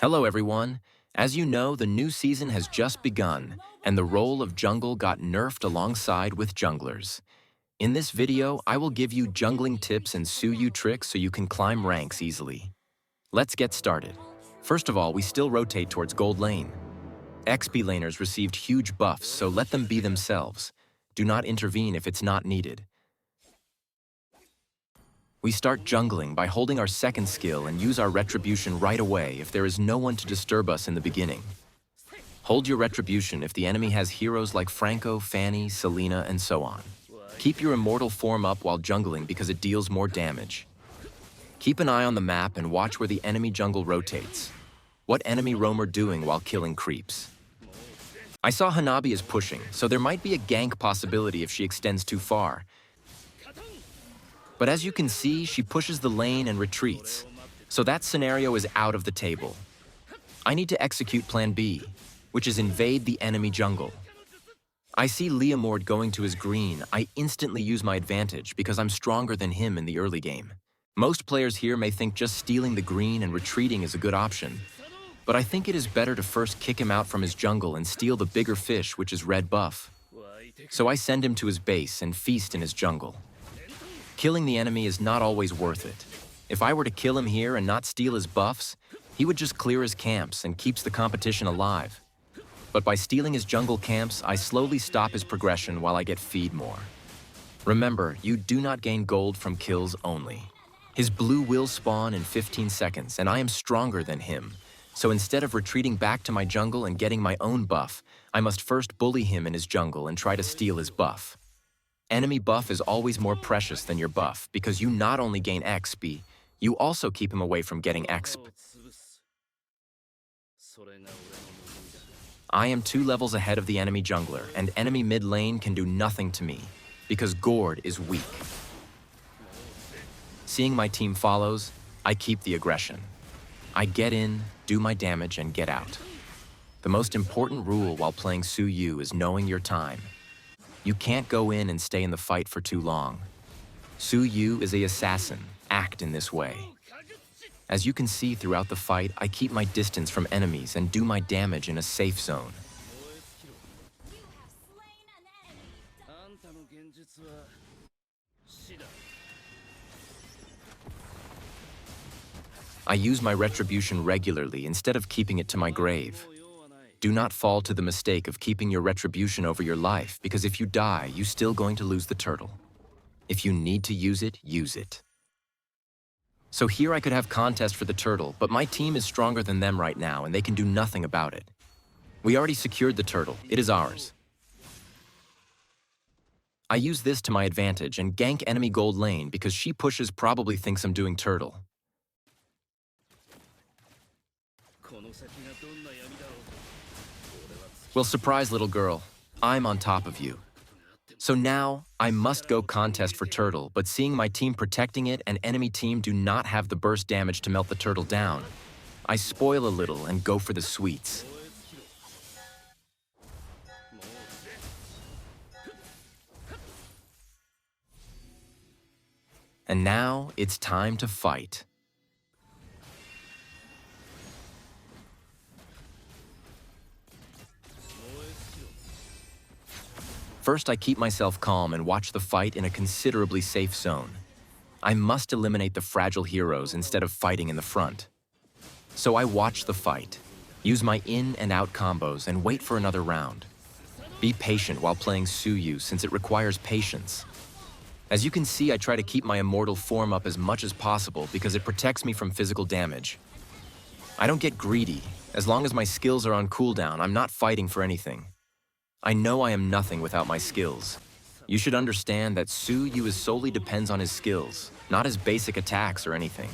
Hello everyone! As you know, the new season has just begun, and the role of jungle got nerfed alongside with junglers. In this video, I will give you jungling tips and Suyou tricks so you can climb ranks easily. Let's get started. First of all, we still rotate towards gold lane. XP laners received huge buffs, so let them be themselves. Do not intervene if it's not needed. We start jungling by holding our second skill and use our retribution right away if there is no one to disturb us in the beginning. Hold your retribution if the enemy has heroes like Franco, Fanny, Selena, and so on. Keep your immortal form up while jungling because it deals more damage. Keep an eye on the map and watch where the enemy jungle rotates. What enemy roamer doing while killing creeps? I saw Hanabi is pushing, so there might be a gank possibility if she extends too far. But as you can see, she pushes the lane and retreats, so that scenario is out of the table. I need to execute plan B, which is invade the enemy jungle. I see Leomord going to his green. I instantly use my advantage because I'm stronger than him in the early game. Most players here may think just stealing the green and retreating is a good option, but I think it is better to first kick him out from his jungle and steal the bigger fish, which is red buff. So I send him to his base and feast in his jungle. Killing the enemy is not always worth it. If I were to kill him here and not steal his buffs, he would just clear his camps and keeps the competition alive. But by stealing his jungle camps, I slowly stop his progression while I get feed more. Remember, you do not gain gold from kills only. His blue will spawn in 15 seconds, and I am stronger than him. So instead of retreating back to my jungle and getting my own buff, I must first bully him in his jungle and try to steal his buff. Enemy buff is always more precious than your buff because you not only gain XP, you also keep him away from getting exp. I am 2 levels ahead of the enemy jungler, and enemy mid lane can do nothing to me because Gord is weak. Seeing my team follows, I keep the aggression. I get in, do my damage, and get out. The most important rule while playing Suyou is knowing your time. You can't go in and stay in the fight for too long. Suyou is an assassin. Act in this way. As you can see throughout the fight, I keep my distance from enemies and do my damage in a safe zone. I use my retribution regularly instead of keeping it to my grave. Do not fall to the mistake of keeping your retribution over your life, because if you die, you're still going to lose the turtle. If you need to use it, use it. So here I could have contest for the turtle, but my team is stronger than them right now, and they can do nothing about it. We already secured the turtle. It is ours. I use this to my advantage and gank enemy gold lane because she pushes probably thinks I'm doing turtle. Well, surprise, little girl. I'm on top of you. So now, I must go contest for turtle, but seeing my team protecting it and enemy team do not have the burst damage to melt the turtle down, I spoil a little and go for the sweets. And now, it's time to fight. First, I keep myself calm and watch the fight in a considerably safe zone. I must eliminate the fragile heroes instead of fighting in the front. So I watch the fight, use my in and out combos, and wait for another round. Be patient while playing Suyou since it requires patience. As you can see, I try to keep my immortal form up as much as possible because it protects me from physical damage. I don't get greedy. As long as my skills are on cooldown, I'm not fighting for anything. I know I am nothing without my skills. You should understand that Suyou solely depends on his skills, not his basic attacks or anything.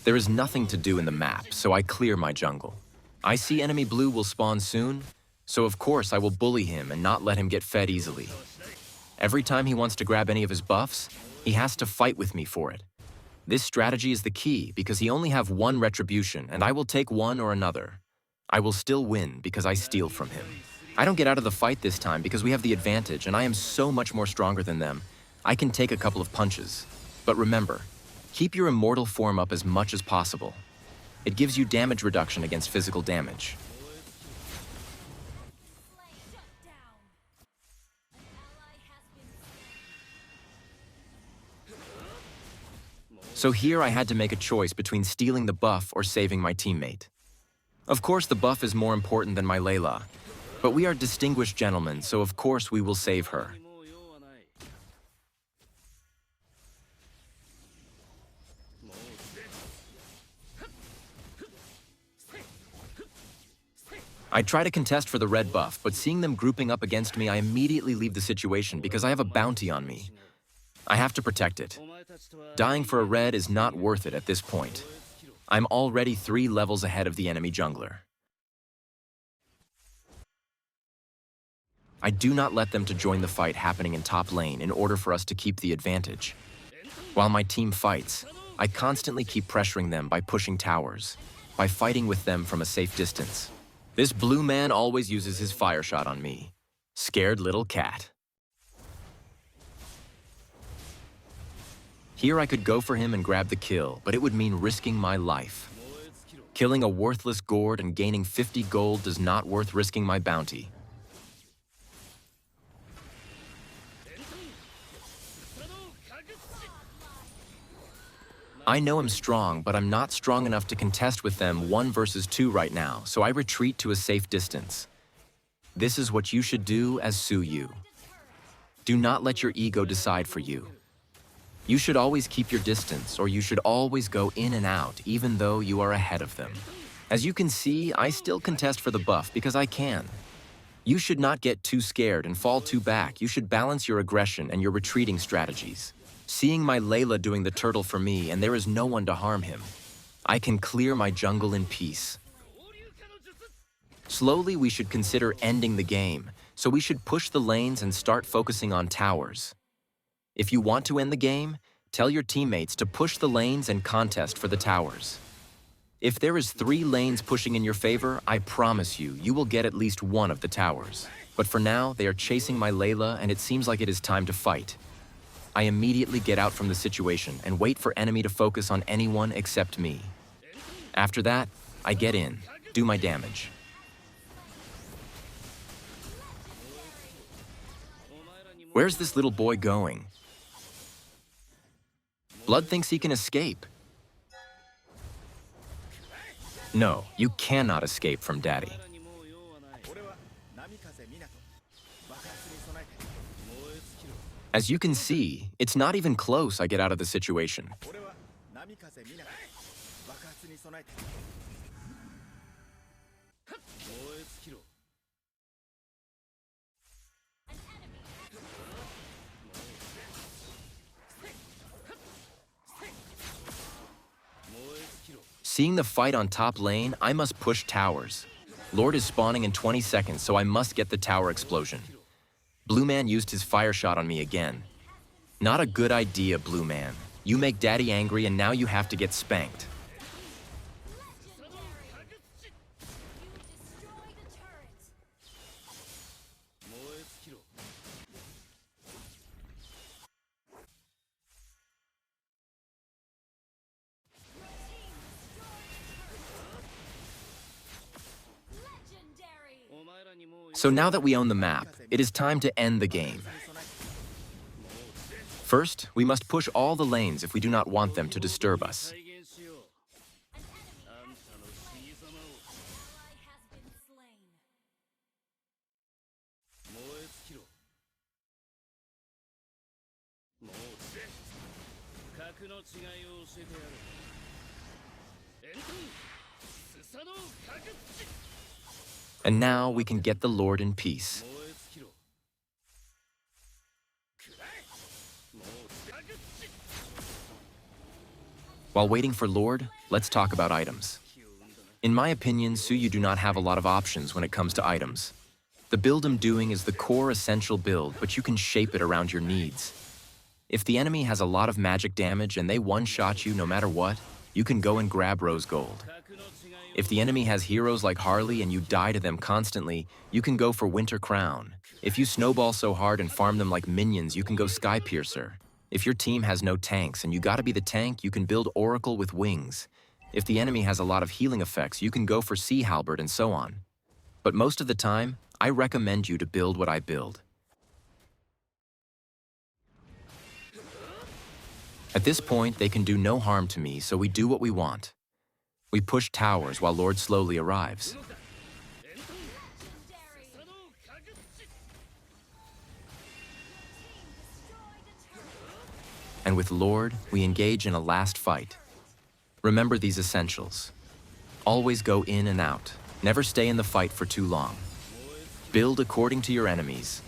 There is nothing to do in the map, so I clear my jungle. I see enemy blue will spawn soon, so of course I will bully him and not let him get fed easily. Every time he wants to grab any of his buffs, he has to fight with me for it. This strategy is the key because he only have 1 retribution and I will take one or another. I will still win because I steal from him. I don't get out of the fight this time because we have the advantage and I am so much more stronger than them. I can take a couple of punches. But remember, keep your immortal form up as much as possible. It gives you damage reduction against physical damage. So here I had to make a choice between stealing the buff or saving my teammate. Of course, the buff is more important than my Layla, but we are distinguished gentlemen, so of course we will save her. I try to contest for the red buff, but seeing them grouping up against me, I immediately leave the situation because I have a bounty on me. I have to protect it. Dying for a red is not worth it at this point. I'm already 3 levels ahead of the enemy jungler. I do not let them to join the fight happening in top lane in order for us to keep the advantage. While my team fights, I constantly keep pressuring them by pushing towers, by fighting with them from a safe distance. This blue man always uses his fire shot on me. Scared little cat. Here I could go for him and grab the kill, but it would mean risking my life. Killing a worthless gourd and gaining 50 gold does not worth risking my bounty. I know I'm strong, but I'm not strong enough to contest with them 1 versus 2 right now, so I retreat to a safe distance. This is what you should do as Suyou. Do not let your ego decide for you. You should always keep your distance, or you should always go in and out, even though you are ahead of them. As you can see, I still contest for the buff because I can. You should not get too scared and fall too back. You should balance your aggression and your retreating strategies. Seeing my Layla doing the turtle for me and there is no one to harm him, I can clear my jungle in peace. Slowly, we should consider ending the game, so we should push the lanes and start focusing on towers. If you want to end the game, tell your teammates to push the lanes and contest for the towers. If there is 3 lanes pushing in your favor, I promise you, you will get at least 1 of the towers. But for now, they are chasing my Layla and it seems like it is time to fight. I immediately get out from the situation and wait for enemy to focus on anyone except me. After that, I get in, do my damage. Where's this little boy going? Blood thinks he can escape. No, you cannot escape from Daddy. As you can see, it's not even close I get out of the situation. Seeing the fight on top lane, I must push towers. Lord is spawning in 20 seconds, so I must get the tower explosion. Blue man used his fire shot on me again. Not a good idea, Blue man. You make Daddy angry and now you have to get spanked. So now that we own the map, it is time to end the game. First, we must push all the lanes if we do not want them to disturb us. And now we can get the Lord in peace. While waiting for Lord, let's talk about items. In my opinion, Suyou do not have a lot of options when it comes to items. The build I'm doing is the core essential build, but you can shape it around your needs. If the enemy has a lot of magic damage and they one-shot you no matter what, you can go and grab Rose Gold. If the enemy has heroes like Harley and you die to them constantly, you can go for Winter Crown. If you snowball so hard and farm them like minions, you can go Sky Piercer. If your team has no tanks and you gotta be the tank, you can build Oracle with Wings. If the enemy has a lot of healing effects, you can go for Sea Halberd and so on. But most of the time, I recommend you to build what I build. At this point, they can do no harm to me, so we do what we want. We push towers while Lord slowly arrives. And with Lord, we engage in a last fight. Remember these essentials. Always go in and out. Never stay in the fight for too long. Build according to your enemies.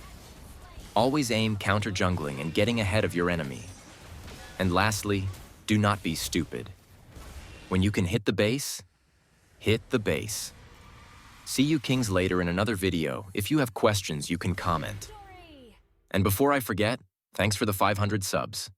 Always aim counter-jungling and getting ahead of your enemy. And lastly, do not be stupid. When you can hit the base, hit the base. See you kings later in another video. If you have questions, you can comment. And before I forget, thanks for the 500 subs.